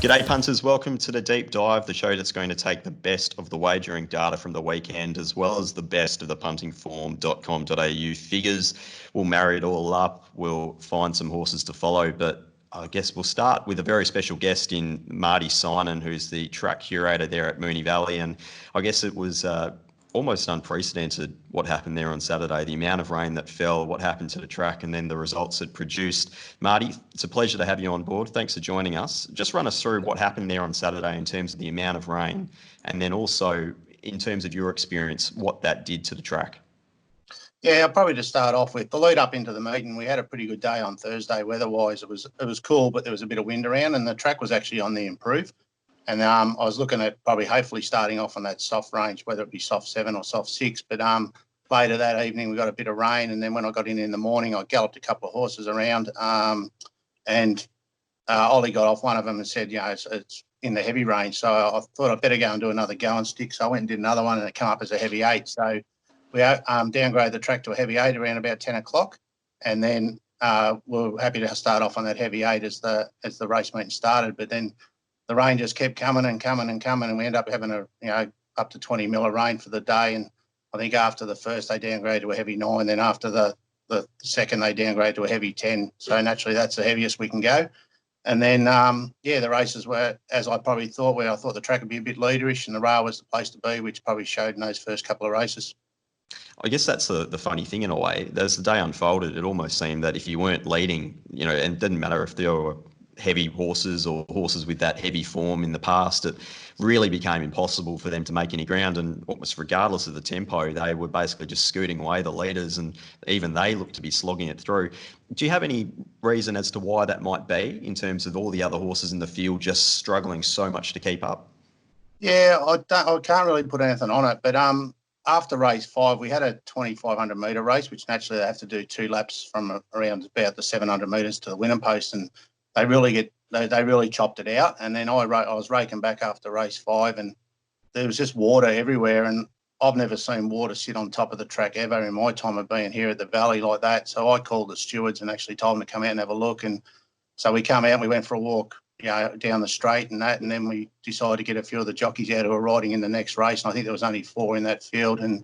G'day punters, welcome to the Deep Dive, the show that's going to take the best of the wagering data from the weekend as well as the best of the puntingform.com.au figures. We'll marry it all up, we'll find some horses to follow, but I guess we'll start with a very special guest in Martin Synan, who's the track curator there at Moonee Valley, and I guess it was almost unprecedented what happened there on Saturday, the amount of rain that fell, what happened to the track, and then the results it produced. Marty, it's a pleasure to have you on board. Thanks for joining us. Just run us through what happened there on Saturday in terms of the amount of rain, and then also in terms of your experience, what that did to the track. Yeah, probably to start off with, the lead up into the meeting, we had a pretty good day on Thursday weather-wise. It was cool, but there was a bit of wind around, and the track was actually on the improve. And I was looking at probably hopefully starting off on that soft range, whether it be soft 7 or soft 6. But later that evening, we got a bit of rain. And then when I got in the morning, I galloped a couple of horses around. And Ollie got off one of them and said, it's in the heavy range. So I thought I'd better go and do another go and stick. So I went and did another one, and it came up as a heavy 8. So we downgraded the track to a heavy 8 around about 10 o'clock. And then we're happy to start off on that heavy 8 as the race meeting started. But then the rain just kept coming and coming and coming, and we ended up having up to 20 mil of rain for the day. And I think after the first, they downgraded to a heavy 9. Then after the second, they downgraded to a heavy 10. So naturally, that's the heaviest we can go. And then, the races were, as I probably thought, where I thought the track would be a bit leaderish, and the rail was the place to be, which probably showed in those first couple of races. I guess that's the funny thing in a way. As the day unfolded, it almost seemed that if you weren't leading, and it didn't matter if there were heavy horses or horses with that heavy form in the past, it really became impossible for them to make any ground, and almost regardless of the tempo, they were basically just scooting away the leaders, and even they looked to be slogging it through. Do you have any reason as to why that might be in terms of all the other horses in the field just struggling so much to keep up? Yeah, I can't really put anything on it, but after race 5, we had a 2,500 metre race, which naturally they have to do 2 laps from around about the 700 metres to the winning post, and they really chopped it out. And then I was raking back after race 5, and there was just water everywhere. And I've never seen water sit on top of the track ever in my time of being here at the Valley like that. So I called the stewards and actually told them to come out and have a look. And so we come out and we went for a walk, down the straight and that. And then we decided to get a few of the jockeys out who were riding in the next race. And I think there was only 4 in that field, and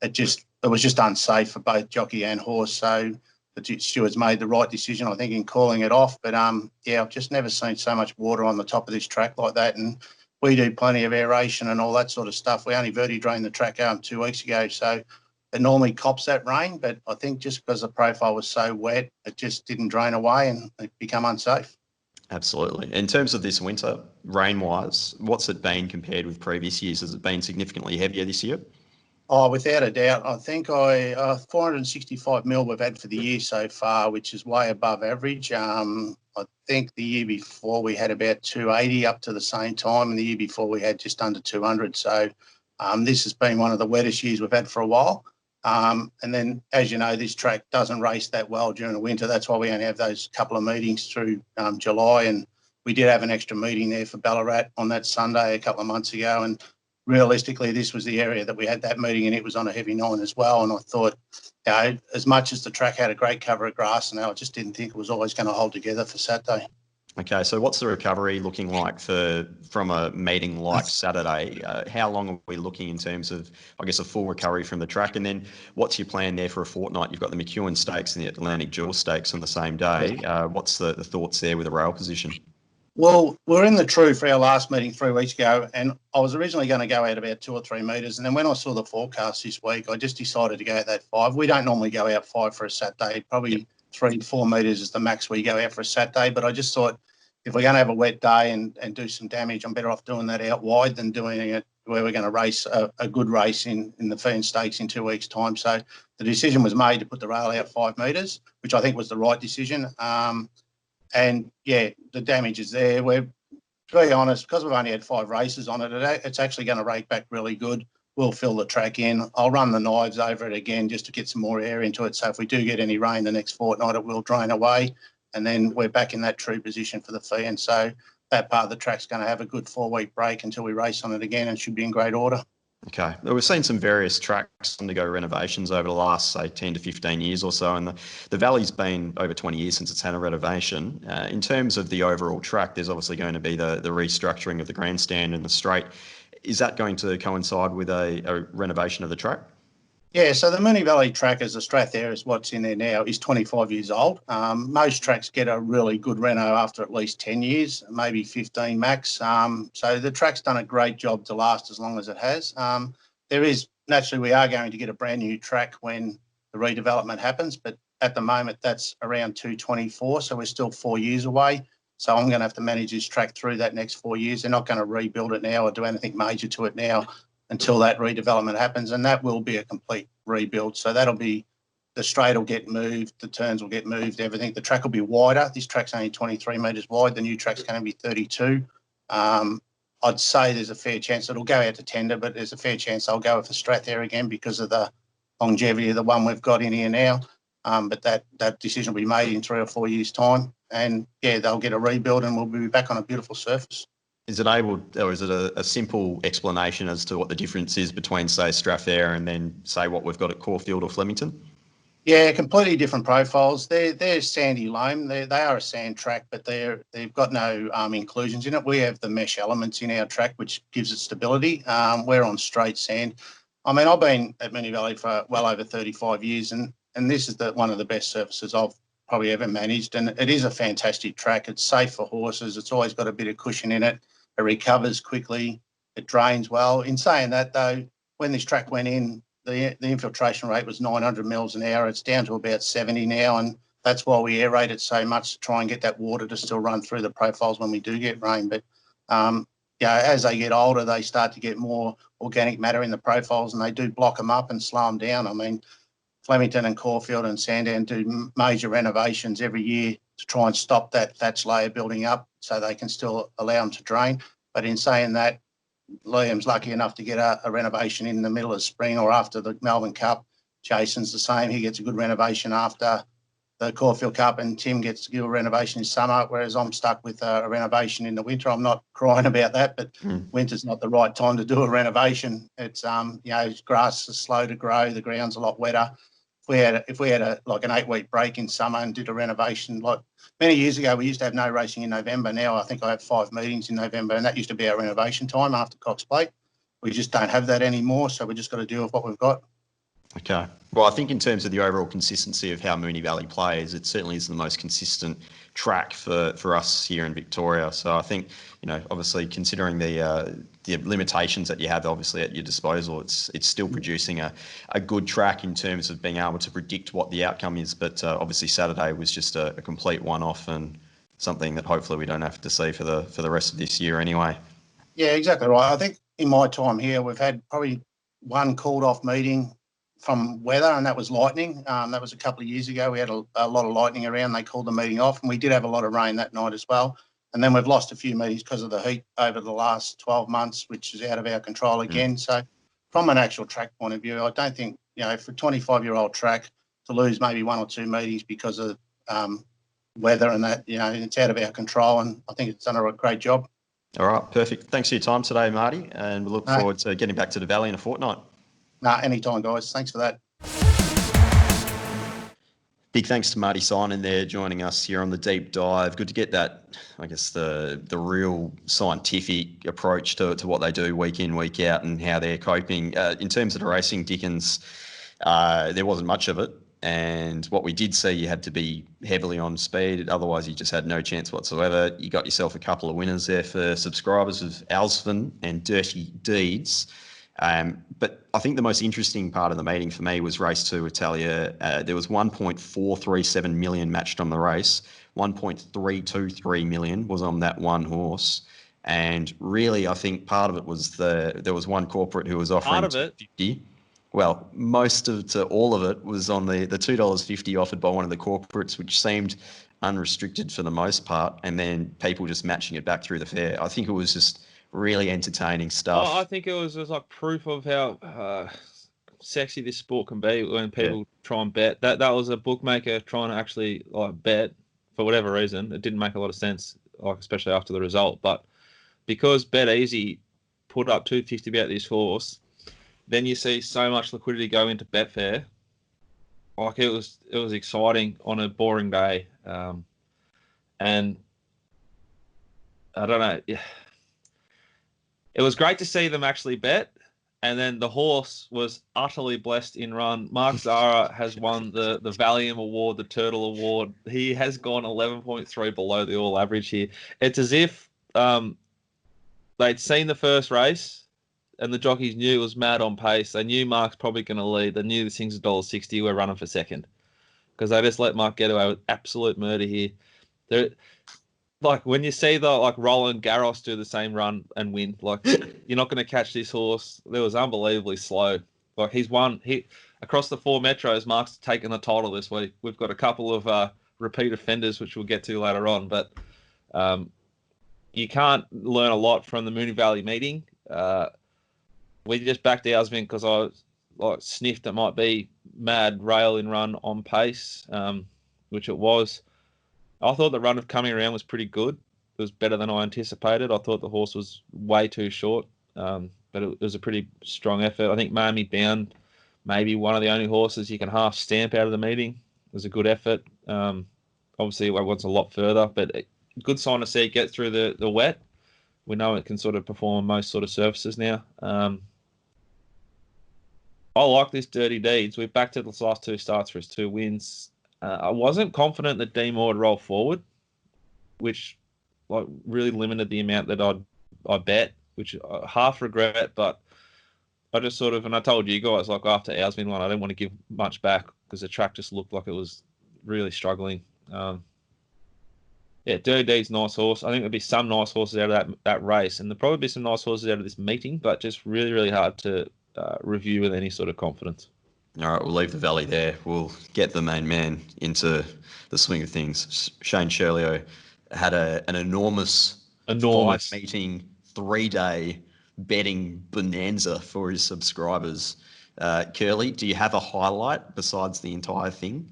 it was just unsafe for both jockey and horse. So the stewards made the right decision, I think, in calling it off. But, I've just never seen so much water on the top of this track like that. And we do plenty of aeration and all that sort of stuff. We only verti-drained the track 2 weeks ago. So it normally cops that rain. But I think just because the profile was so wet, it just didn't drain away and it became unsafe. Absolutely. In terms of this winter, rain-wise, what's it been compared with previous years? Has it been significantly heavier this year? Oh, without a doubt. I think 465 mil we've had for the year so far, which is way above average. I think the year before we had about 280 up to the same time, and the year before we had just under 200. So this has been one of the wettest years we've had for a while. And then, as you know, this track doesn't race that well during the winter. That's why we only have those couple of meetings through July. And we did have an extra meeting there for Ballarat on that Sunday a couple of months ago. And realistically, this was the area that we had that meeting, and it was on a heavy 9 as well. And I thought, as much as the track had a great cover of grass, and I just didn't think it was always going to hold together for Saturday. Okay, so what's the recovery looking like from a meeting like Saturday? How long are we looking in terms of, I guess, a full recovery from the track? And then what's your plan there for a fortnight? You've got the McEwen Stakes and the Atlantic Jewel Stakes on the same day. What's the thoughts there with the rail position? Well, we're in the true for our last meeting 3 weeks ago, and I was originally going to go out about 2 or 3 metres. And then when I saw the forecast this week, I just decided to go out that 5. We don't normally go out 5 for a Saturday. Probably 3 to 4 metres is the max we go out for a Saturday. But I just thought, if we're going to have a wet day and do some damage, I'm better off doing that out wide than doing it where we're going to race a good race in the Fern Stakes in 2 weeks' time. So the decision was made to put the rail out 5 metres, which I think was the right decision. And, the damage is there. We're, to be honest, because we've only had 5 races on it, it's actually going to rake back really good. We'll fill the track in. I'll run the knives over it again just to get some more air into it. So if we do get any rain the next fortnight, it will drain away. And then we're back in that true position for the fee. And so that part of the track's going to have a good 4-week break until we race on it again and should be in great order. Okay. We've seen some various tracks undergo renovations over the last, say, 10 to 15 years or so, and the Valley's been over 20 years since it's had a renovation. In terms of the overall track, there's obviously going to be the restructuring of the grandstand and the straight. Is that going to coincide with a renovation of the track? Yeah, so the Moonee Valley track, as the Strath there is what's in there now, is 25 years old. Most tracks get a really good reno after at least 10 years, maybe 15 max. So the track's done a great job to last as long as it has. Naturally, we are going to get a brand new track when the redevelopment happens, but at the moment that's around 2024, so we're still 4 years away. So I'm going to have to manage this track through that next 4 years. They're not going to rebuild it now or do anything major to it now until that redevelopment happens, and that will be a complete rebuild. So that'll be, the straight will get moved, the turns will get moved, everything. The track will be wider. This track's only 23 metres wide. The new track's going to be 32. I'd say there's a fair chance it'll go out to tender, but there's a fair chance I'll go with the Strath there again because of the longevity of the one we've got in here now. But that decision will be made in 3 or 4 years' time. And, yeah, they'll get a rebuild and we'll be back on a beautiful surface. Is it a simple explanation as to what the difference is between, say, Strathair and then, say, what we've got at Caulfield or Flemington? Yeah, completely different profiles. They're sandy loam. They are a sand track, but they've got no inclusions in it. We have the mesh elements in our track, which gives it stability. We're on straight sand. I mean, I've been at Moonee Valley for well over 35 years, and this is one of the best surfaces I've probably ever managed. And it is a fantastic track. It's safe for horses. It's always got a bit of cushion in it. It recovers quickly. It drains well. In saying that, though, when this track went in, the infiltration rate was 900 mils an hour. It's down to about 70 now, and that's why we aerate it so much to try and get that water to still run through the profiles when we do get rain. But, as they get older, they start to get more organic matter in the profiles, and they do block them up and slow them down. I mean, Flemington and Caulfield and Sandown do major renovations every year to try and stop that thatch layer building up so they can still allow them to drain. But in saying that, Liam's lucky enough to get a renovation in the middle of spring or after the Melbourne Cup. Jason's the same. He gets a good renovation after the Caulfield Cup, and Tim gets to give a renovation in summer, whereas I'm stuck with a renovation in the winter. I'm not crying about that, but winter's not the right time to do a renovation. It's, grass is slow to grow. The ground's a lot wetter. If we had an 8-week break in summer and did a renovation, like many years ago, we used to have no racing in November. Now I think I have 5 meetings in November, and that used to be our renovation time after Cox Plate. We just don't have that anymore, so we just got to deal with what we've got. Okay. Well, I think in terms of the overall consistency of how Moonee Valley plays, it certainly is the most consistent track for us here in Victoria. So I think, obviously considering the limitations that you have obviously at your disposal, it's still producing a good track in terms of being able to predict what the outcome is. But obviously Saturday was just a complete one-off and something that hopefully we don't have to see for the rest of this year anyway. Yeah, exactly right. I think in my time here, we've had probably one called off meeting from weather, and that was lightning. That was a couple of years ago. We had a lot of lightning around. They called the meeting off, and we did have a lot of rain that night as well. And then we've lost a few meetings because of the heat over the last 12 months, which is out of our control again. So from an actual track point of view, I don't think, for a 25-year-old track to lose maybe 1 or 2 meetings because of weather and that, it's out of our control, and I think it's done a great job. All right, perfect. Thanks for your time today, Marty, and we look forward to getting back to the Valley in a fortnight. Anytime, guys. Thanks for that. Big thanks to Martin Synan there joining us here on the deep dive. Good to get that, I guess, the real scientific approach to what they do week in, week out and how they're coping. In terms of the racing, Dickens, there wasn't much of it. And what we did see, you had to be heavily on speed. Otherwise, you just had no chance whatsoever. You got yourself a couple of winners there for subscribers of Alsven and Dirty Deeds. But I think the most interesting part of the meeting for me was race 2 Italia. There was 1.437 million matched on the race. 1.323 million was on that one horse. And really, I think part of it was there was one corporate who was offering part of it. $2.50. Well, most of to all of it was on the $2.50 offered by one of the corporates, which seemed unrestricted for the most part, and then people just matching it back through the fair. I think it was just really entertaining stuff. I think it was like proof of how sexy this sport can be when people try and bet. That was a bookmaker trying to actually bet for whatever reason. It didn't make a lot of sense, especially after the result. But because Bet Easy put up $2.50 about this horse, then you see so much liquidity go into Betfair. Like it was exciting on a boring day, and I don't know. It was great to see them actually bet, and then the horse was utterly blessed in run. Mark Zahra has won the Valium Award, the Turtle Award. He has gone 11.3 below the all average here. It's as if they'd seen the first race, and the jockeys knew it was mad on pace. They knew Mark's probably going to lead. They knew this thing's $1.60. We're running for second, because they just let Mark get away with absolute murder here. Like when you see the Roland Garros do the same run and win, like you're not going to catch this horse. It was unbelievably slow. Like he's won. Across the 4 metros, Mark's taken the title this week. We've got a couple of repeat offenders, which we'll get to later on. But you can't learn a lot from the Moonee Valley meeting. We just backed Ousvin because I sniffed it might be mad rail in run on pace, which it was. I thought the run of coming around was pretty good. It was better than I anticipated. I thought the horse was way too short, but it was a pretty strong effort. I think Miami Bound, maybe one of the only horses you can half stamp out of the meeting. It was a good effort. Obviously, it wants a lot further, but good sign to see it get through the wet. We know it can sort of perform on most sort of surfaces now. I like this Dirty Deeds. We've backed it the last 2 starts for his 2 wins. I wasn't confident that Dean would roll forward, which really limited the amount that I bet, which I half regret. But I just sort of, and I told you guys, after Ousvin won, I didn't want to give much back because the track just looked like it was really struggling. Dirty D's nice horse. I think there'll be some nice horses out of that race, and there'll probably be some nice horses out of this meeting, but just really, really hard to review with any sort of confidence. All right, we'll leave the Valley there. We'll get the main man into the swing of things. Shane Ciurleo had an enormous 5-meeting, 3-day betting bonanza for his subscribers. Curly, do you have a highlight besides the entire thing?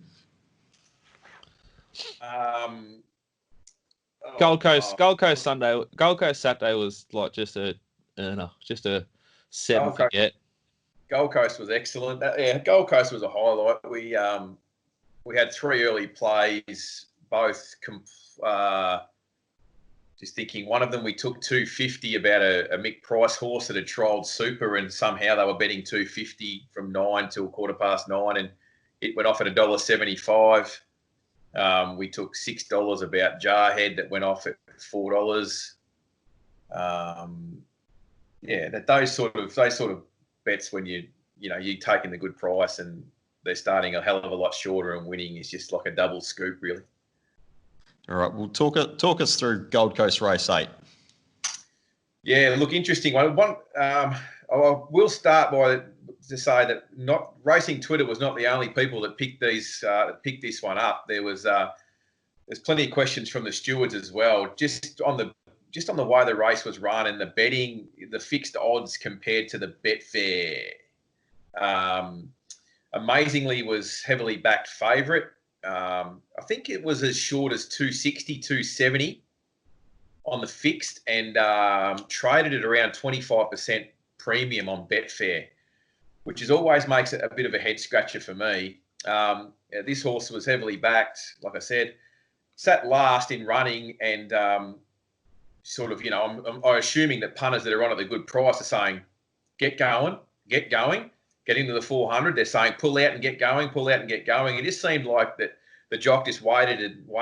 Gold Coast Saturday was just a set and forget. Gold Coast was excellent. Gold Coast was a highlight. We had 3 early plays, both. Just thinking, one of them we took $250 about a Mick Price horse that had trialled Super, and somehow they were betting $250 from 9 till 9:15, and it went off at $1.75. We took $6 about Jarhead that went off at $4. Those sort of bets when you're taking the good price and they're starting a hell of a lot shorter and winning is just like a double scoop, really. All right, well, talk us through Gold Coast Race 8. Yeah, look, interesting one. I will start by to say that not Racing Twitter was not the only people that picked this one up. There's plenty of questions from the stewards as well, just on the way the race was run and the betting, the fixed odds compared to the Betfair. Amazingly, was heavily backed favourite. I think it was as short as 260, 270 on the fixed, and traded at around 25% premium on Betfair, which always makes it a bit of a head scratcher for me. This horse was heavily backed, like I said, sat last in running, and I'm assuming that punters that are on at the good price are saying, get going, get into the 400. They're saying, pull out and get going, pull out and get going. It just seemed like that the jock just waited to pull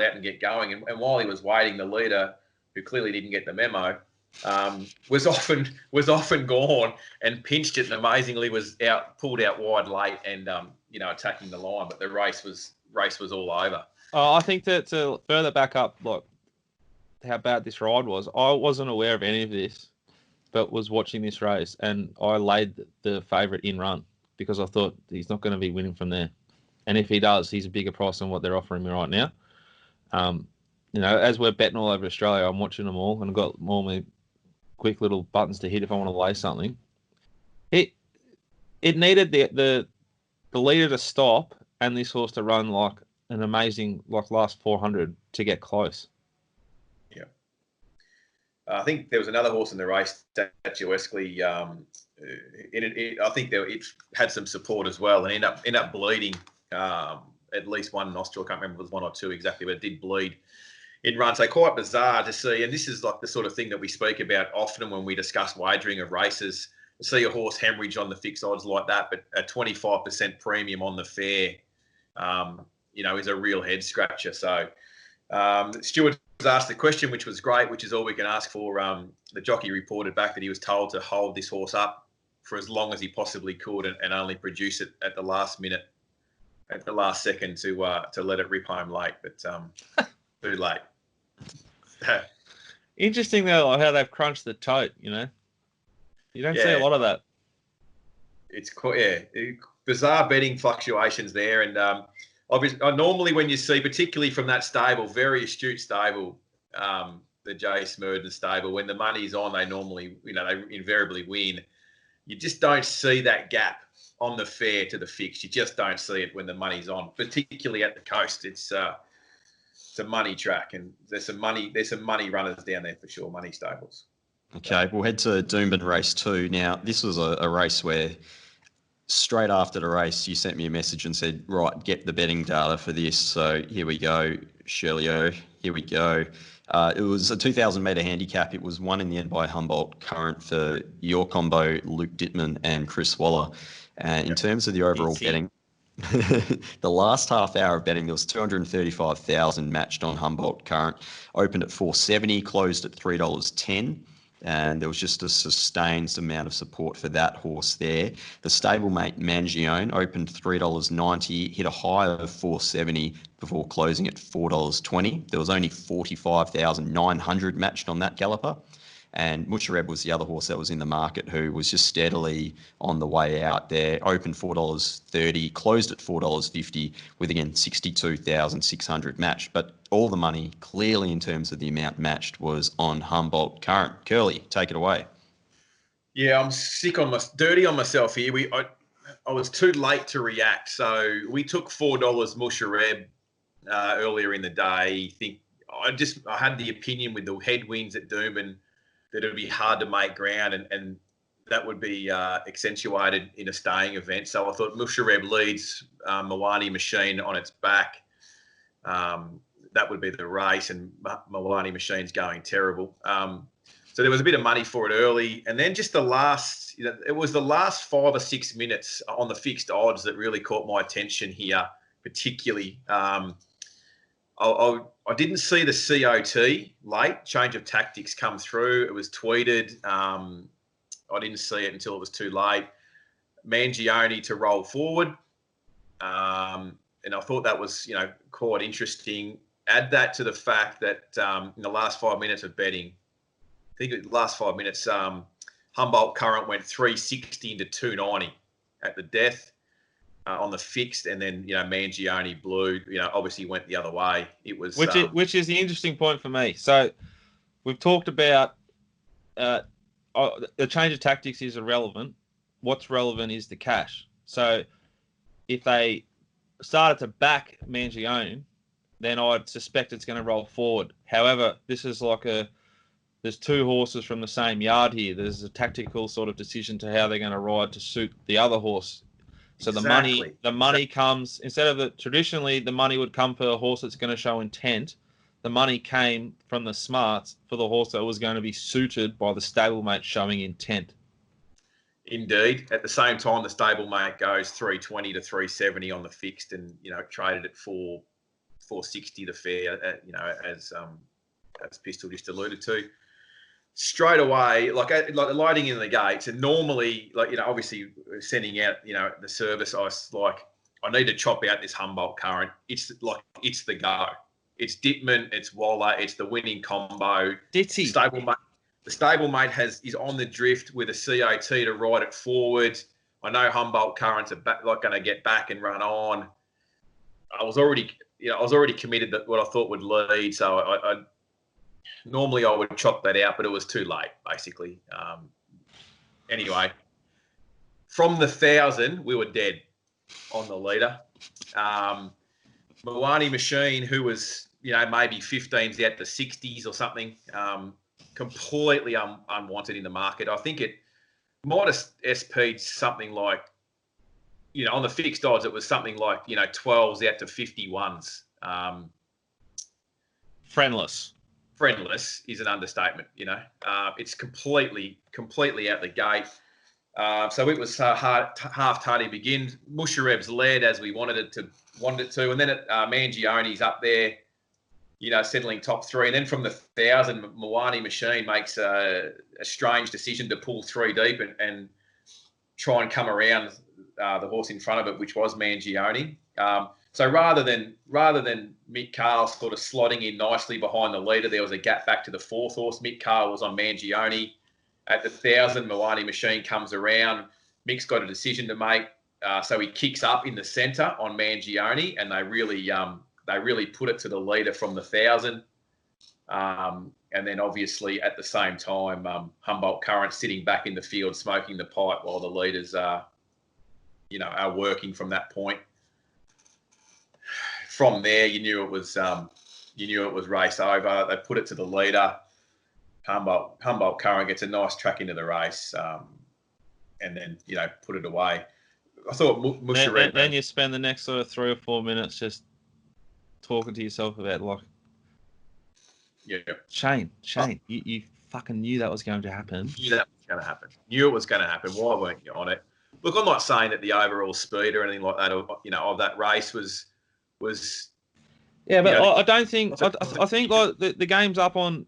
out and get going. And while he was waiting, the leader, who clearly didn't get the memo, was often gone and pinched it, and amazingly was pulled out wide late and attacking the line. But the race was all over. I think that to further back up how bad this ride was, I wasn't aware of any of this, but was watching this race, and I laid the favourite in run because I thought he's not going to be winning from there. And if he does, he's a bigger price than what they're offering me right now. As we're betting all over Australia, I'm watching them all, and I've got all my quick little buttons to hit if I want to lay something. It needed the leader to stop and this horse to run like an amazing last 400 to get close. Yeah. I think there was another horse in the race, Statuesquely, I think it had some support as well, and ended up bleeding at least one nostril. I can't remember if it was one or two exactly, but it did bleed in runs. So quite bizarre to see, and this is like the sort of thing that we speak about often when we discuss wagering of races. To see a horse hemorrhage on the fixed odds like that, but a 25% premium on the fair, is a real head scratcher. So Stuart was asked the question, which was great, which is all we can ask for. The jockey reported back that he was told to hold this horse up for as long as he possibly could and only produce it at the last minute, at the last second to let it rip home late, but too late. Interesting though, like how they've crunched the tote. You don't see a lot of that. It's bizarre betting fluctuations there, and obviously, normally when you see, particularly from that stable, very astute stable, the J. Smurden stable, when the money's on, they normally, they invariably win. You just don't see that gap on the fair to the fixed. You just don't see it when the money's on, particularly at the coast. It's a money track, and there's some money runners down there for sure, money stables. Okay, we'll head to Doomben race 2. Now, this was a race where straight after the race, you sent me a message and said, right, get the betting data for this. So here we go, Ciurleo, here we go. It was a 2,000 metre handicap. It was won in the end by Humboldt Current for your combo, Luke Dittman and Chris Waller. In terms of the overall betting, the last half hour of betting, there was 235,000 matched on Humboldt Current. Opened at $4.70, closed at $3.10. And there was just a sustained amount of support for that horse there. The stablemate Mangione opened $3.90, hit a high of $4.70 before closing at $4.20. There was only 45,900 matched on that galloper. And Mushareb was the other horse that was in the market who was just steadily on the way out there. Opened $4.30, closed at $4.50 with, again, 62,600 matched. But all the money, clearly in terms of the amount matched, was on Humboldt Current. Curly, take it away. Yeah, I'm dirty on myself here. I was too late to react. So we took $4 Mushareb earlier in the day. I had the opinion with the headwinds at Doomben that it would be hard to make ground and that would be accentuated in a staying event. So I thought Mushareb leads Moonee Machine on its back. That would be the race, and Moonee Machine's going terrible. So there was a bit of money for it early. And then just it was the last 5 or 6 minutes on the fixed odds that really caught my attention here, particularly. I didn't see the COT late, change of tactics, come through. It was tweeted. I didn't see it until it was too late. Mangione to roll forward. And I thought that was, quite interesting. Add that to the fact that in the last 5 minutes of betting, I think the last 5 minutes, Humboldt Current went 360 into 290 at the death. On the fixed, and then Mangione blew. Obviously went the other way. It was which is the interesting point for me. So we've talked about the change of tactics is irrelevant. What's relevant is the cash. So if they started to back Mangione, then I'd suspect it's going to roll forward. However, this is there's two horses from the same yard here. There's a tactical sort of decision to how they're going to ride to suit the other horse. So Exactly. the money comes, instead of traditionally the money would come for a horse that's going to show intent. The money came from the smarts for the horse that was going to be suited by the stablemate showing intent. Indeed. At the same time, the stablemate goes 320 to 370 on the fixed, and traded at 460 the fair. As Pistol just alluded to. Straight away, like the lighting in the gates, and normally, obviously sending out, the service, I was like, I need to chop out this Humboldt Current. It's the go. It's Dittman, it's Waller, it's the winning combo. Ditty. The stablemate is on the drift with a COT to ride it forward. I know Humboldt Currents are going to get back and run on. I was already committed that what I thought would lead, so normally I would chop that out, but it was too late, basically. Anyway, from the 1,000, we were dead on the leader. Moonee Machine, who was, maybe 15s out to 60s or something, completely unwanted in the market. I think might have SP'd something like, on the fixed odds, it was something like, 12s out to 51s. Friendless is an understatement, It's completely out the gate. So it was half-tardy begin. Musharev's led as we wanted it to. And then Mangione's up there, settling top three. And then from the 1,000, Moonee Machine makes a strange decision to pull three deep and try and come around the horse in front of it, which was Mangione. So rather than Mick Carl sort of slotting in nicely behind the leader, there was a gap back to the fourth horse. Mick Carl was on Mangione. At the 1,000, Moonee Machine comes around. Mick's got a decision to make, so he kicks up in the centre on Mangione, and they really put it to the leader from the 1,000. And then obviously at the same time, Humboldt Current sitting back in the field smoking the pipe while the leaders are working from that point. From there, you knew it was race over. They put it to the leader. Humboldt Current gets a nice track into the race, and then put it away. I thought Mushareb. Then you spend the next sort of 3 or 4 minutes just talking to yourself about Shane, you fucking knew that was going to happen. Knew it was going to happen. Why weren't you on it? Look, I'm not saying that the overall speed or anything like that, of that race was. Yeah, but I don't think. I think like the game's up on.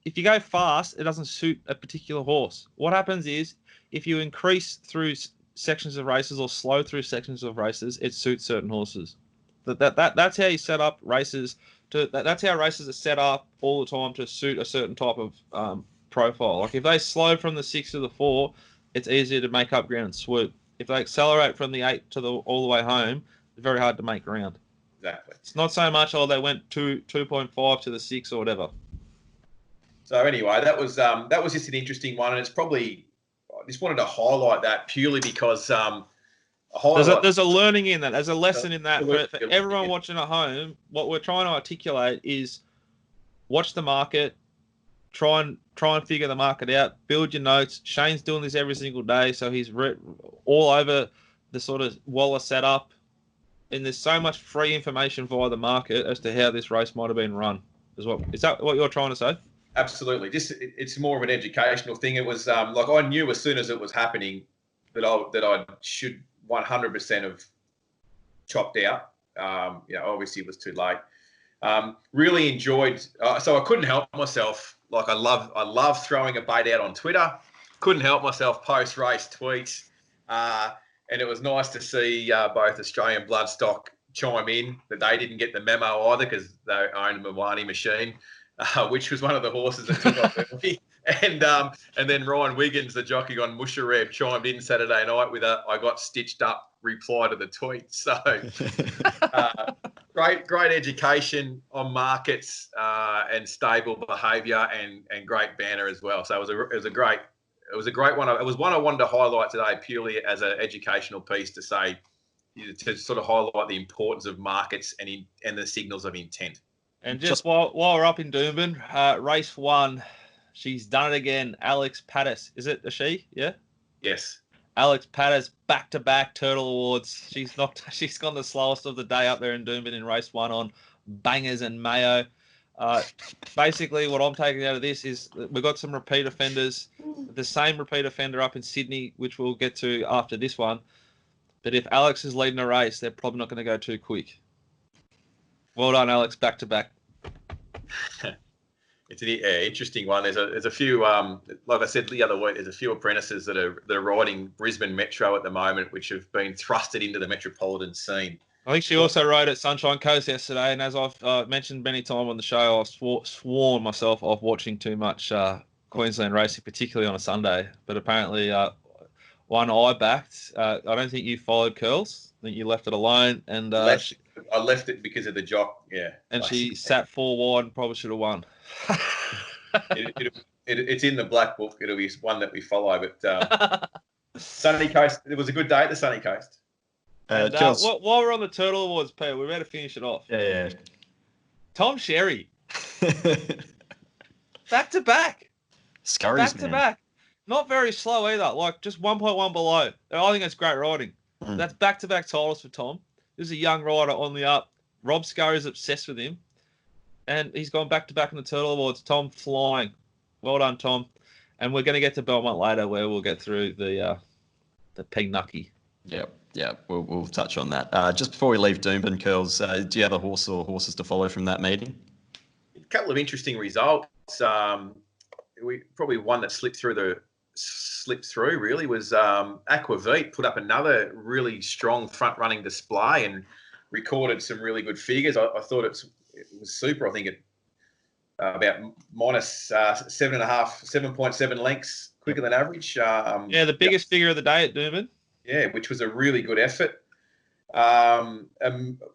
If you go fast, it doesn't suit a particular horse. What happens is if you increase through sections of races or slow through sections of races, it suits certain horses. That's how you set up races. That's how races are set up all the time to suit a certain type of profile. Like if they slow from the 6 to the 4, it's easier to make up ground and swoop. If they accelerate from the 8 to all the way home, it's very hard to make ground. Exactly. It's not so much they went 2.5 to the 6 or whatever. So anyway, that was just an interesting one, and it's probably I just wanted to highlight that purely because there's a learning in that, there's a lesson in that for everyone watching at home. What we're trying to articulate is watch the market, try and figure the market out, build your notes. Shane's doing this every single day, so he's all over the sort of Waller setup, and there's so much free information via the market as to how this race might have been run. Is that what you're trying to say? Absolutely. It's more of an educational thing. It was like I knew as soon as it was happening that I should 100% have chopped out. Obviously it was too late. Really enjoyed. So I couldn't help myself. Like I love throwing a bait out on Twitter. Couldn't help myself post race tweets. And it was nice to see both Australian Bloodstock chime in that they didn't get the memo either because they owned a Moonee Machine. Which was one of the horses that took off early. And then Ryan Wiggins, the jockey on Mushareb, chimed in Saturday night with I got stitched up reply to the tweet. So great education on markets and stable behaviour and great banner as well. So it was a great one. It was one I wanted to highlight today purely as an educational piece to say to sort of highlight the importance of markets and the signals of intent. And just while we're up in Doomben, race 1, she's done it again. Alex Pattis. Is it a she? Yeah? Yes. Alex Pattis, back-to-back Turtle Awards. She's gone the slowest of the day up there in Doomben in race 1 on bangers and mayo. Basically, what I'm taking out of this is we've got some repeat offenders. The same repeat offender up in Sydney, which we'll get to after this one. But if Alex is leading a race, they're probably not going to go too quick. Well done, Alex. Back to back. It's an interesting one. There's a few, like I said the other week, there's a few apprentices that are riding Brisbane Metro at the moment, which have been thrusted into the metropolitan scene. I think she also rode at Sunshine Coast yesterday, and as I've mentioned many times on the show, I've sworn myself off watching too much Queensland racing, particularly on a Sunday. But apparently, one I backed. I don't think you followed Curls. I think you left it alone, and I left it because of the jock. Yeah, and basically. She sat 4 wide and probably should have won. It's in the black book. It'll be one that we follow. But Sunny Coast. It was a good day at the Sunny Coast. While we're on the Turtle Awards, Peter, we better finish it off. Yeah. Tom Sherry. Back to back. Scurries, back to back. not very slow either. Like just 1.1 below. I think that's great riding. That's back-to-back titles for Tom. This is a young rider on the up. Rob Scurry's obsessed with him, and he's gone back-to-back in the Turtle Awards. Tom flying. Well done, Tom. And we're going to get to Belmont later, where we'll get through the Pegnucky. Yeah, we'll touch on that. Just before we leave Doomben, Curls, do you have a horse or horses to follow from that meeting? A couple of interesting results. Probably one that slipped through really was Aquavit put up another really strong front running display and recorded some really good figures. I thought it was super. I think it about minus 7.7 lengths quicker than average. The biggest figure of the day at Doomben. Yeah, which was a really good effort. I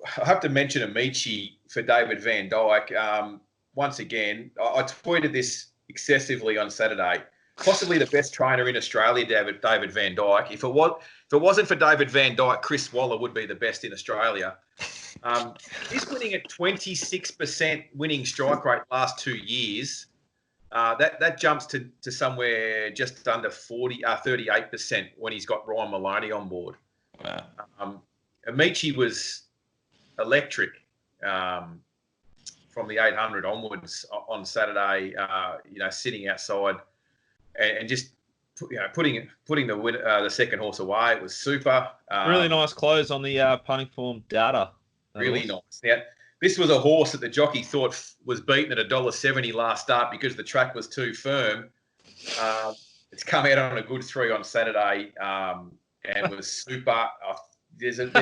have to mention Amici for David Van Dyke. Once again, I tweeted this excessively on Saturday. Possibly the best trainer in Australia, David Van Dyke. If it wasn't for David Van Dyke, Chris Waller would be the best in Australia. He's winning at 26% winning strike rate last 2 years. That jumps to somewhere just under 38% when he's got Ryan Maloney on board. Wow. Amici was electric from the 800 onwards on Saturday. Sitting outside and just putting the second horse away. It was super. Really nice close on the punting form data. Really nice. Now, this was a horse that the jockey thought was beaten at $1.70 last start because the track was too firm. It's come out on a good 3 on Saturday and was super. There's a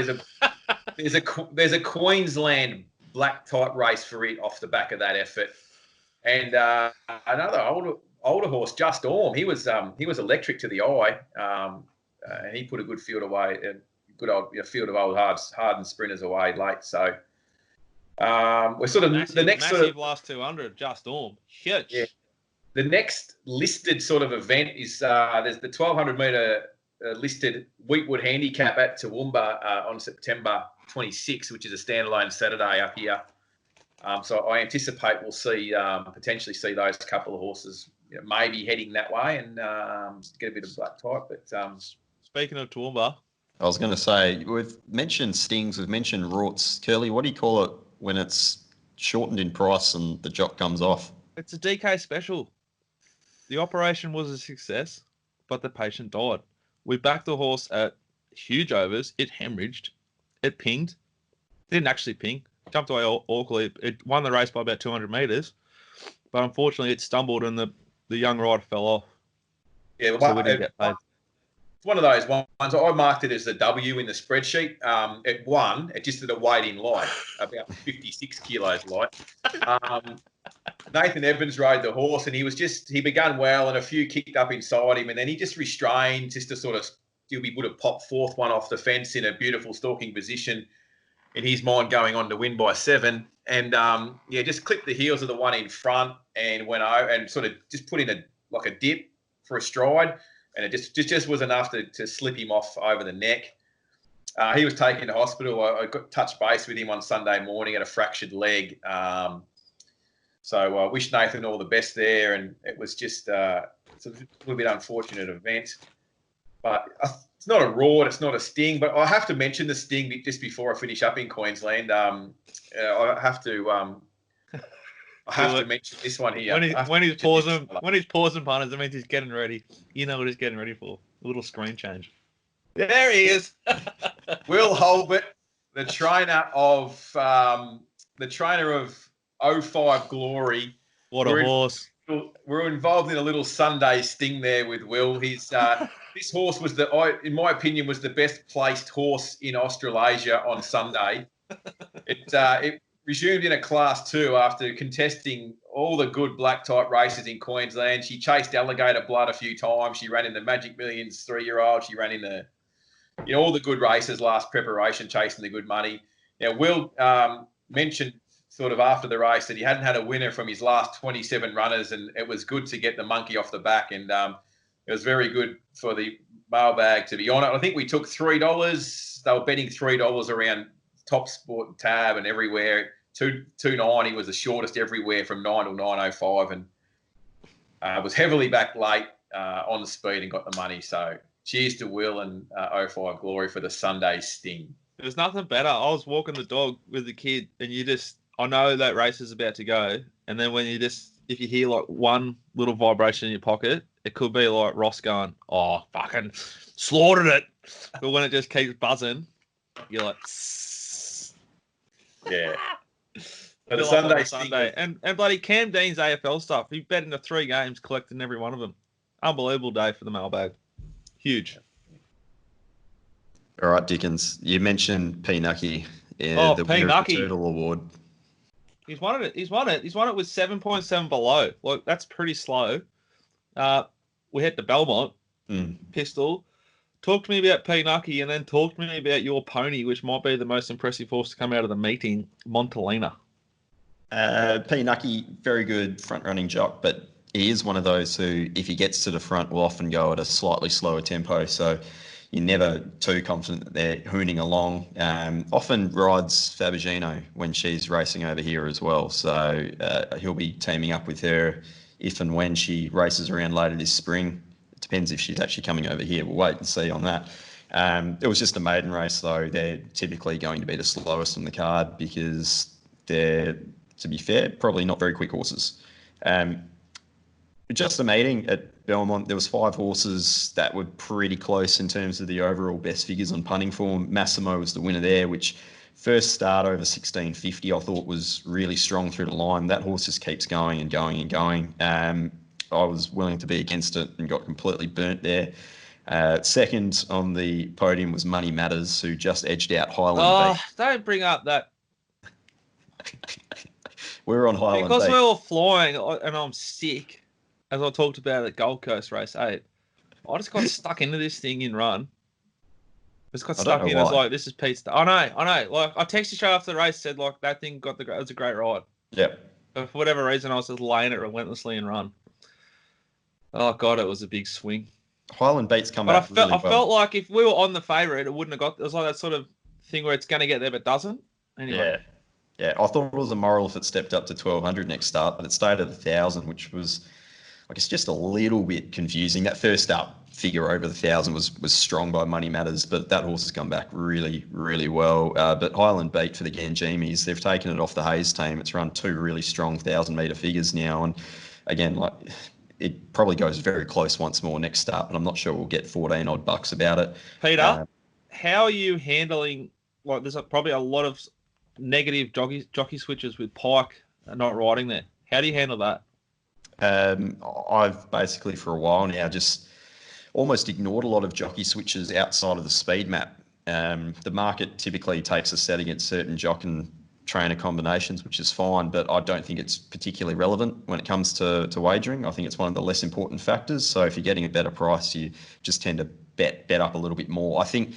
Queensland black type race for it off the back of that effort, and another older horse, Just Orm. He was electric to the eye, and he put a good field away, a good old field of old hardened sprinters away late. So. We're sort of the next sort of last 200. Just Orm, huge. Yeah. The next listed sort of event is there's the 1200 meter listed Wheatwood Handicap at Toowoomba on September 26, which is a standalone Saturday up here. So I anticipate we'll potentially see those couple of horses maybe heading that way and get a bit of black type. But speaking of Toowoomba, I was going to say we've mentioned stings, we've mentioned rorts. Curly, what do you call it when it's shortened in price and the jock comes off? It's a DK special. The operation was a success, but the patient died. We backed the horse at huge overs. It hemorrhaged. It pinged. Didn't actually ping. Jumped away awkwardly. It won the race by about 200 metres, but unfortunately it stumbled and the young rider fell off. Yeah, so we didn't get paid. One of those ones. I marked it as a W in the spreadsheet. It won. It just did a weight in light, about 56 kilos light. Nathan Evans rode the horse, and he began well, and a few kicked up inside him, and then he just restrained just to sort of. He would have popped fourth one off the fence in a beautiful stalking position. In his mind, going on to win by 7, and just clipped the heels of the one in front and went over and sort of just put in a dip for a stride. And it just was enough to slip him off over the neck. He was taken to hospital. I got touch base with him on Sunday morning, had a fractured leg. So I wish Nathan all the best there. And it was just it's a little bit unfortunate event. But it's not a roar, it's not a sting. But I have to mention the sting just before I finish up in Queensland. I have to mention this one here. When he's pausing punters, it means he's getting ready. You know what he's getting ready for. A little screen change. There he is. Will Holbert, the trainer of 05 Glory. What a horse. We're involved in a little Sunday sting there with Will. He's this horse was in my opinion, was the best placed horse in Australasia on Sunday. It resumed in a Class 2 after contesting all the good black type races in Queensland. She chased Alligator Blood a few times. She ran in the Magic Millions 3-year-old. She ran in the, all the good races last preparation, chasing the good money. Now, Will mentioned sort of after the race that he hadn't had a winner from his last 27 runners, and it was good to get the monkey off the back. And it was very good for the mailbag to be on it. I think we took $3. They were betting $3 around Top Sport and Tab and everywhere. 290 was the shortest everywhere from 9 till 9:05, and was heavily backed late. on the speed and got the money. So cheers to Will and 05 Glory for the Sunday sting. There's nothing better. I was walking the dog with the kid, and I know that race is about to go, and then if you hear like one little vibration in your pocket, it could be like Ross going, "Oh, fucking slaughtered it," but when it just keeps buzzing, you're like, yeah. But the Sunday, and bloody Cam Dean's AFL stuff. He bet into 3 games, collecting every one of them. Unbelievable day for the mailbag. Huge. All right, Dickens. You mentioned P. Nucky. The winner of the Turtle Award. He's won it. He's won it with 7.7 below. Like, that's pretty slow. We head to Belmont. Pistol. Talk to me about P. Nucky, and then talk to me about your pony, which might be the most impressive horse to come out of the meeting, Montalina. P. Nucky, very good front-running jock, but he is one of those who, if he gets to the front, will often go at a slightly slower tempo. So you're never too confident that they're hooning along. Often rides Fabergino when she's racing over here as well. So he'll be teaming up with her if and when she races around later this spring. It depends if she's actually coming over here. We'll wait and see on that. It was just a maiden race, though. They're typically going to be the slowest on the card because they're, to be fair, probably not very quick horses. Just the meeting at Belmont, there was 5 horses that were pretty close in terms of the overall best figures on punting form. Massimo was the winner there, which first start over 1650 I thought was really strong through the line. That horse just keeps going and going and going. I was willing to be against it and got completely burnt there. Second on the podium was Money Matters, who just edged out Highland Beat. Don't bring up that. We're on Highland because Beat. we were flying and I'm sick, as I talked about at Gold Coast Race 8. I just got stuck into this thing in run. Just got stuck in. I was like, this is Pete's. I know. Like, I texted you straight after the race, said, like, that thing it was a great ride. Yep. But for whatever reason, I was just laying it relentlessly in run. Oh, God, it was a big swing. Highland Beat's come back really well. I felt like if we were on the favourite, it wouldn't have got... It was like that sort of thing where it's going to get there but doesn't. Anyway. Yeah. I thought it was a moral if it stepped up to 1,200 next start, but it stayed at 1,000, which was, I guess, just a little bit confusing. That first up figure over the 1,000 was strong by Money Matters, but that horse has come back really, really well. But Highland Beat for the Ganjimis, they've taken it off the Hayes team. It's run 2 really strong 1,000-metre figures now, and again, like, it probably goes very close once more next start, but I'm not sure we'll get 14 odd bucks about it. Peter, how are you handling, like, there's probably a lot of negative jockey switches with Pike not riding there. How do you handle that? I've basically for a while now just almost ignored a lot of jockey switches outside of the speed map. The market typically takes a set against certain jock and trainer combinations, which is fine, but I don't think it's particularly relevant when it comes to wagering. I think it's one of the less important factors. So if you're getting a better price, you just tend to bet up a little bit more. I think,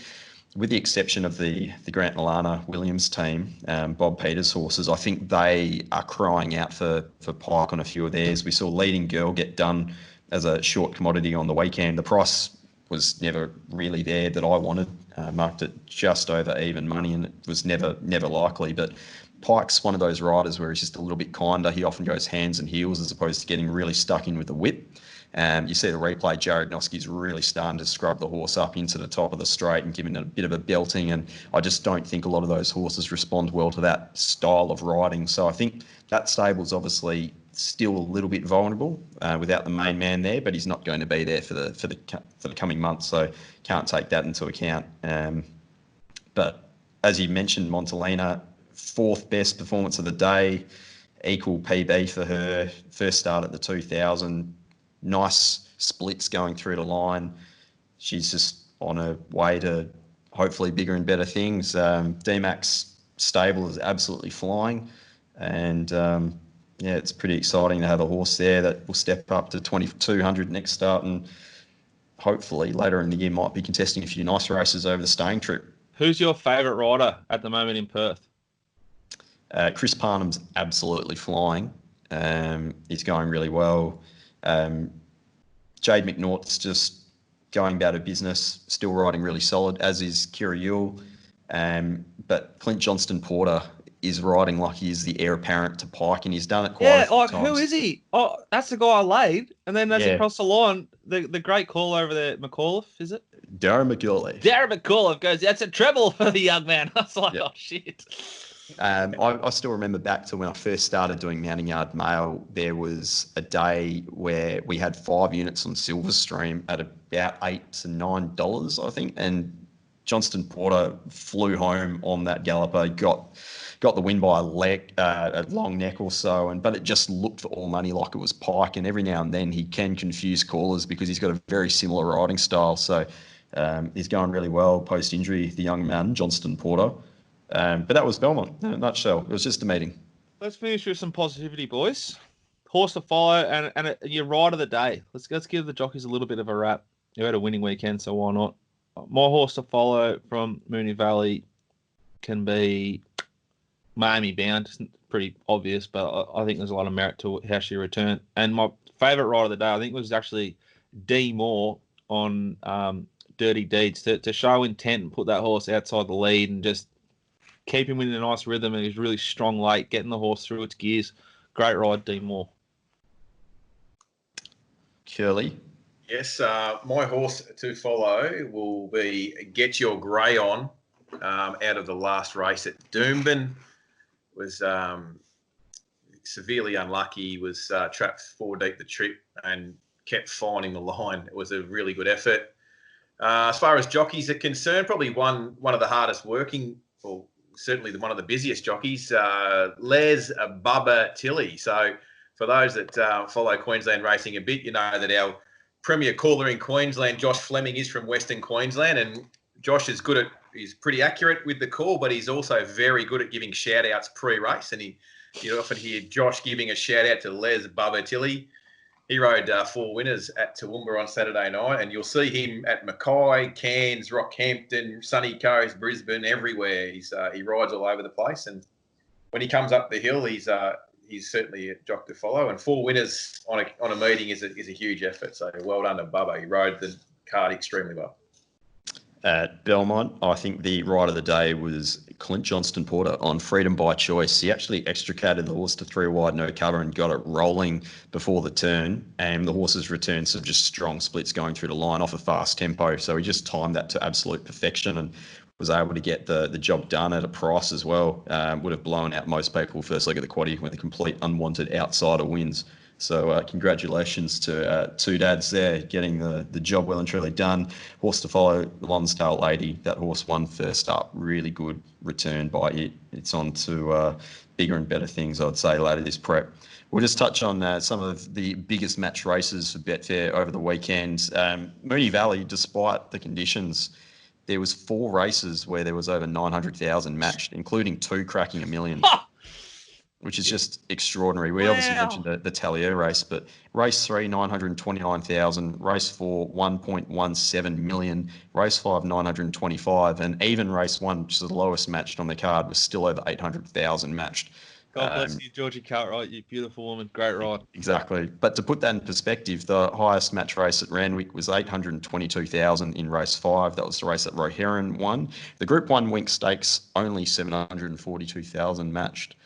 with the exception of the Grant Alana Williams team, Bob Peters horses, I think they are crying out for Pike on a few of theirs. We saw Leading Girl get done as a short commodity on the weekend. The price was never really there that I wanted. Marked it just over even money, and it was never likely. But Pike's one of those riders where he's just a little bit kinder. He often goes hands and heels as opposed to getting really stuck in with the whip. You see the replay, Jared Noski's really starting to scrub the horse up into the top of the straight and giving it a bit of a belting, and I just don't think a lot of those horses respond well to that style of riding. So I think that stable's obviously still a little bit vulnerable without the main man there, but he's not going to be there for the coming months, so can't take that into account. But as you mentioned, Montalina, 4th best performance of the day, equal PB for her, first start at the 2,000. Nice splits going through the line. She's just on her way to hopefully bigger and better things. DMAX stable is absolutely flying, and it's pretty exciting to have a horse there that will step up to 2,200 next start, and hopefully later in the year might be contesting a few nice races over the staying trip. Who's your favourite rider at the moment in Perth? Chris Parnham's absolutely flying. He's going really well. Jade McNaught's just going about her business, still riding really solid, as is Ciurleo. But Clint Johnston Porter is riding like he is the heir apparent to Pike, and he's done it quite a few like times. who is he? Oh, that's the guy I laid, and then as he Yeah. crossed the line, the great call over there, McAuliffe, is it? Darren McAuliffe. Darren McAuliffe goes, that's a treble for the young man. I was like, Yep. oh shit. I still remember back to when I first started doing Mounting Yard Mail, there was a day where we had 5 units on Silverstream at about $8 to $9, I think, and Johnston Porter flew home on that galloper, got the win by a long neck or so, but it just looked for all money like it was Pike, and every now and then he can confuse callers because he's got a very similar riding style. So he's going really well post-injury, the young man, Johnston Porter. But that was Belmont in a nutshell. It was just a meeting. Let's finish with some positivity, boys. Horse to follow and your ride of the day. Let's give the jockeys a little bit of a rap. You had a winning weekend, so why not? My horse to follow from Moonee Valley can be Miami Bound. It's pretty obvious, but I think there's a lot of merit to how she returned. And my favourite ride of the day, I think, was actually D Moore on Dirty Deeds to show intent and put that horse outside the lead and just keep him in a nice rhythm. And he's really strong late, getting the horse through its gears. Great ride, D Moore. Curly. Yes, my horse to follow will be Get Your Grey On out of the last race at Doomben. Was severely unlucky, was trapped 4 deep the trip and kept finding the line. It was a really good effort. As far as jockeys are concerned, probably one of the hardest working, or certainly one of the busiest jockeys, Les Bubba Tilley. So for those that follow Queensland racing a bit, you know that our premier caller in Queensland, Josh Fleming, is from Western Queensland, and Josh is he's pretty accurate with the call, but he's also very good at giving shout outs pre-race, and you often hear Josh giving a shout out to Les Bubba Tilley. He rode 4 winners at Toowoomba on Saturday night, and you'll see him at Mackay, Cairns, Rockhampton, Sunny Coast, Brisbane, everywhere. He rides all over the place, and when he comes up the hill, he's certainly a jock to follow. And 4 winners on a meeting is a huge effort. So well done to Bubba. He rode the card extremely well. At Belmont, I think the ride of the day was Clint Johnston Porter on Freedom by Choice. He actually extricated the horse to 3 wide, no cover, and got it rolling before the turn. And the horse's returned some just strong splits going through the line off a fast tempo. So he just timed that to absolute perfection and was able to get the job done at a price as well. Would have blown out most people first leg of the quaddie with a complete unwanted outsider wins. So congratulations to 2 dads there, getting the job well and truly done. Horse to follow, Lonsdale Lady. That horse won first up. Really good return by it. It's on to bigger and better things, I'd say, later this prep. We'll just touch on some of the biggest match races for Betfair over the weekend. Moonee Valley, despite the conditions, there was 4 races where there was over 900,000 matched, including 2 cracking $1 million. Which is just extraordinary. We obviously mentioned the Talier race, but race 3, 929,000, race 4, 1.17 million, race 5, 925, and even race 1, which is the lowest matched on the card, was still over 800,000 matched. God bless you, Georgie Cartwright, you beautiful woman. Great ride. Exactly. But to put that in perspective, the highest match race at Randwick was 822,000 in race 5. That was the race that Roheron won. The Group 1 Wink Stakes, only 742,000 matched.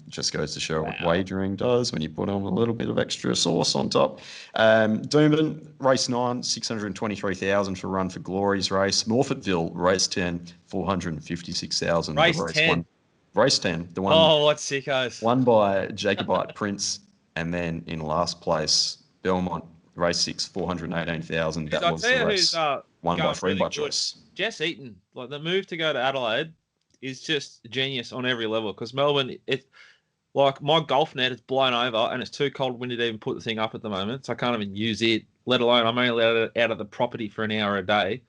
Just goes to show what wagering does when you put on a little bit of extra sauce on top. Doomben, race 9, 623,000 for Run for Glory's race. Morfettville, race 10, 456,000. Race 10. Race 10, the one. Oh, what sickos. Won by Jacobite Prince, and then in last place, Belmont, race 6, 418,000. That was the race won by Freedom by Choice. Jess Eaton, like the move to go to Adelaide is just genius on every level, because Melbourne, it's like my golf net is blown over and it's too cold windy to even put the thing up at the moment, so I can't even use it, let alone I'm only allowed out of the property for an hour a day.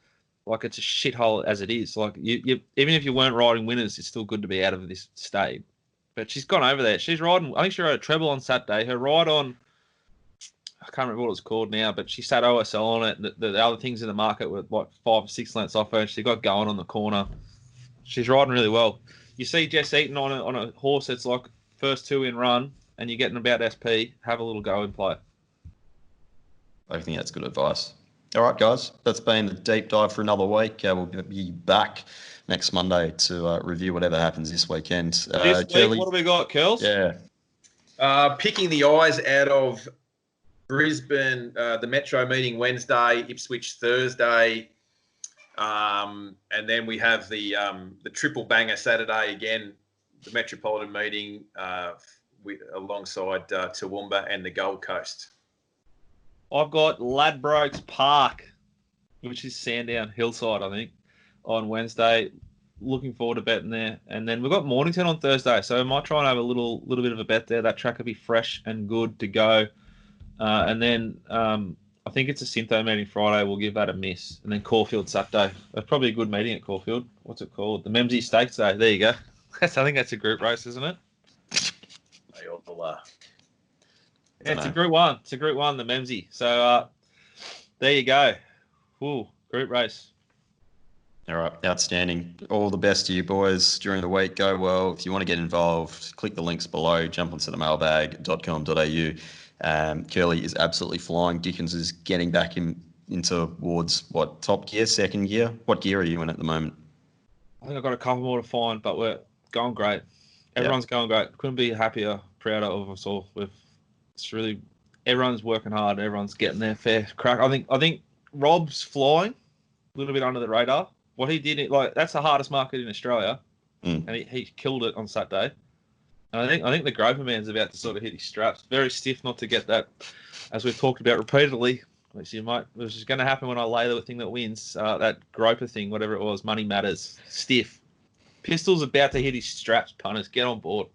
Like, it's a shithole as it is. Like, you even if you weren't riding winners, it's still good to be out of this state. But she's gone over there. She's riding, I think she rode a treble on Saturday. Her ride on, I can't remember what it's called now, but she sat OSL on it. The other things in the market were like 5 or 6 lengths off her, and she got going on the corner. She's riding really well. You see Jess Eaton on a horse that's like first 2 in run, and you're getting about SP, have a little go and play. I think that's good advice. All right, guys, that's been the deep dive for another week. We'll be back next Monday to review whatever happens this weekend. This week, what do we got, Kels? Yeah. Picking the eyes out of Brisbane, the Metro meeting Wednesday, Ipswich Thursday, and then we have the triple banger Saturday again, the Metropolitan meeting alongside Toowoomba and the Gold Coast. I've got Ladbrokes Park, which is Sandown Hillside, I think, on Wednesday. Looking forward to betting there. And then we've got Mornington on Thursday, so I might try and have a little bit of a bet there. That track will be fresh and good to go. And then I think it's a Syntho meeting Friday. We'll give that a miss. And then Caulfield Saturday. That's probably a good meeting at Caulfield. What's it called? The Memsey Stakes Day. There you go. I think that's a group race, isn't it? They all are. Yeah, it's a Group 1. It's a Group 1, the Memsey. So there you go. Ooh, group race. All right, outstanding. All the best to you boys during the week. Go well. If you want to get involved, click the links below. Jump onto the mailbag.com.au. Curly is absolutely flying. Dickens is getting back into towards what, top gear, second gear? What gear are you in at the moment? I think I've got a couple more to find, but we're going great. Everyone's going great. Couldn't be happier, prouder of us all. It's really, everyone's working hard. Everyone's getting their fair crack. I think Rob's flying a little bit under the radar. What he did, that's the hardest market in Australia, and he killed it on Saturday. And I think the Groper man's about to sort of hit his straps. Very stiff not to get that, as we've talked about repeatedly, which is going to happen when I lay the thing that wins, that Groper thing, whatever it was, money matters. Stiff. Pistol's about to hit his straps, punters. Get on board.